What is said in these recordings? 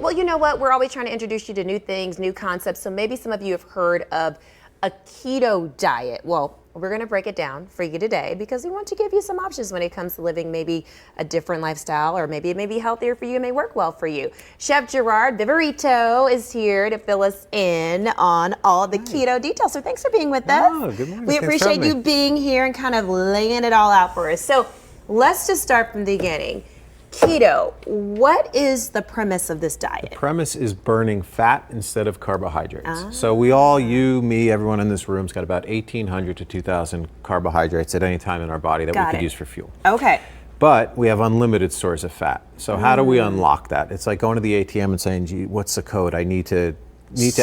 Well, you know what? We're always trying to introduce you to new things, new concepts. So maybe some of you have heard of a keto diet. Well, we're going to break it down for you today because we want to give you some options when it comes to living maybe a different lifestyle, or maybe it may be healthier for you, it may work well for you. Chef Gerard Viverito is here to fill us in on all of the keto details. So thanks for being with us. Oh, good morning. We appreciate you being here and kind of laying it all out for us. So let's just start from the beginning. Keto, what is the premise of this diet? The premise is burning fat instead of carbohydrates. So we all, you, me, everyone in this room's got about 1,800 to 2,000 carbohydrates at any time in our body that we could use for fuel. Okay. But we have unlimited stores of fat. So how do we unlock that? It's like going to the ATM and saying, gee, what's the code I need to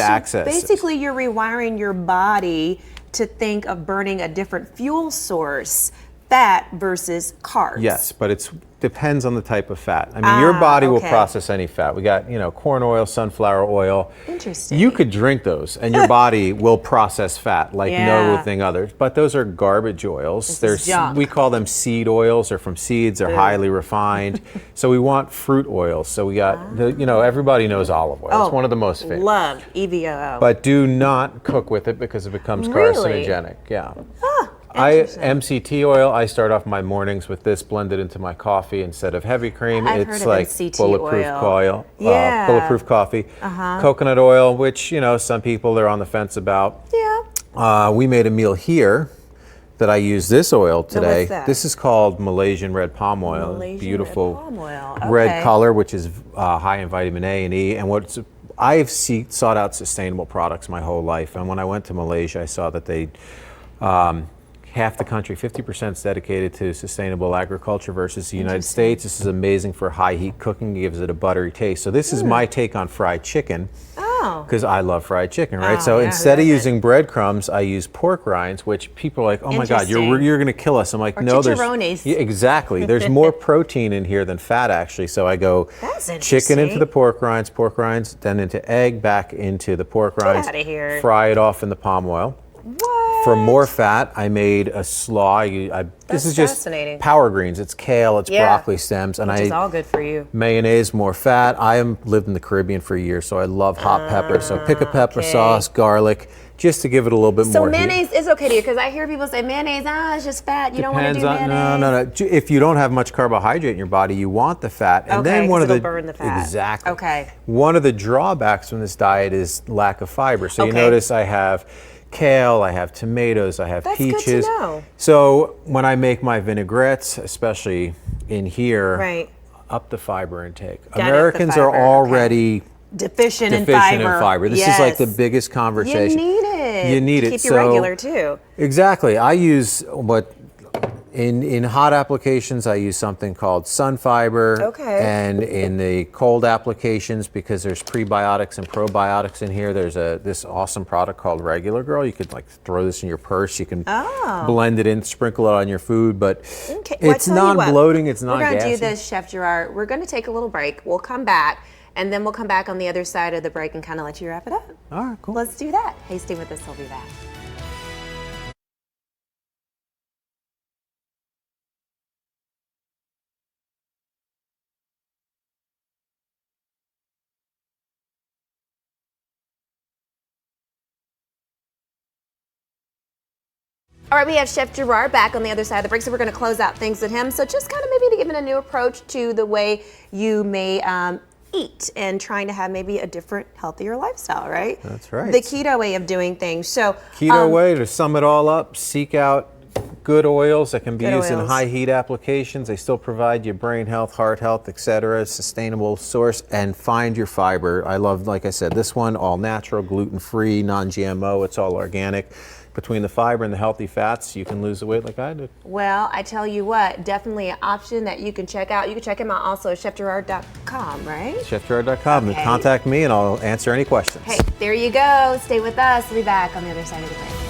access? Basically, you're rewiring your body to think of burning a different fuel source, fat versus carbs. Yes, but it depends on the type of fat. I mean, your body will process any fat. We got, corn oil, sunflower oil. Interesting. You could drink those and your body will process fat like no thing others. But those are garbage oils. Junk. We call them seed oils. They're from seeds. They're highly refined. So we want fruit oils. So we got, everybody knows olive oil. It's one of the most famous. Love EVOO. But do not cook with it because it becomes carcinogenic. Yeah. MCT oil, I start off my mornings with this blended into my coffee instead of heavy cream. It's like MCT bulletproof oil. bulletproof coffee. Coconut oil, which some people are on the fence about. Yeah. We made a meal here that I use this oil today. What's that? This is called Malaysian red palm oil. Malaysian Beautiful red palm oil. Okay. red color, which is high in vitamin A and E. And I've sought out sustainable products my whole life. And when I went to Malaysia, I saw that they half the country, 50% is dedicated to sustainable agriculture versus the United States. This is amazing for high heat cooking. It gives it a buttery taste. So this is my take on fried chicken. Because I love fried chicken, right? So instead of using breadcrumbs, I use pork rinds, which people are like, oh my God, you're going to kill us. I'm like, no, exactly. There's more protein in here than fat, actually. So I go chicken into the pork rinds, then into egg, back into the pork rinds, fry it off in the palm oil. What? For more fat, I made a slaw. This is just power greens. It's kale, it's broccoli stems, and which is all good for you. Mayonnaise, more fat. I lived in the Caribbean for a year, so I love hot pepper. So pick a pepper sauce, garlic, just to give it a little bit more So mayonnaise is okay to you, because I hear people say mayonnaise, it's just fat. You don't want to do mayonnaise. No. If you don't have much carbohydrate in your body, you want the fat. And then it'll burn the fat. Exactly. Okay. One of the drawbacks from this diet is lack of fiber. So you notice I have kale, I have tomatoes, I have peaches. Good to know. So when I make my vinaigrettes, especially in here, up the fiber intake. Americans are already deficient in fiber. This is like the biggest conversation. You need it. Keep you regular too. Exactly. I use in hot applications, I use something called sun fiber. And in the cold applications, because there's prebiotics and probiotics in here, there's this awesome product called Regular Girl. You could throw this in your purse. You can blend it in, sprinkle it on your food, but it's not bloating. It's not gassy. We're going to do this, Chef Girard. We're going to take a little break. We'll come back, and then we'll come back on the other side of the break and kind of let you wrap it up. All right, cool. Let's do that. Hey, stay with us. We'll be back. All right, we have Chef Girard back on the other side of the break, so we're going to close out things with him. So just kind of maybe to give it a new approach to the way you may eat and trying to have maybe a different, healthier lifestyle, right? That's right. The keto way of doing things. So keto way, to sum it all up, seek out good oils that can be used in high heat applications. They still provide you brain health, heart health, etc. Sustainable source, and find your fiber. I love, like I said, this one, all natural, gluten-free, non-GMO. It's all organic. Between the fiber and the healthy fats, you can lose the weight like I did. Well, I tell you what, definitely an option that you can check out. You can check him out also at chefgerard.com, right? chefgerard.com. Contact me and I'll answer any questions. Hey, there you go. Stay with us. We'll be back on the other side of the break.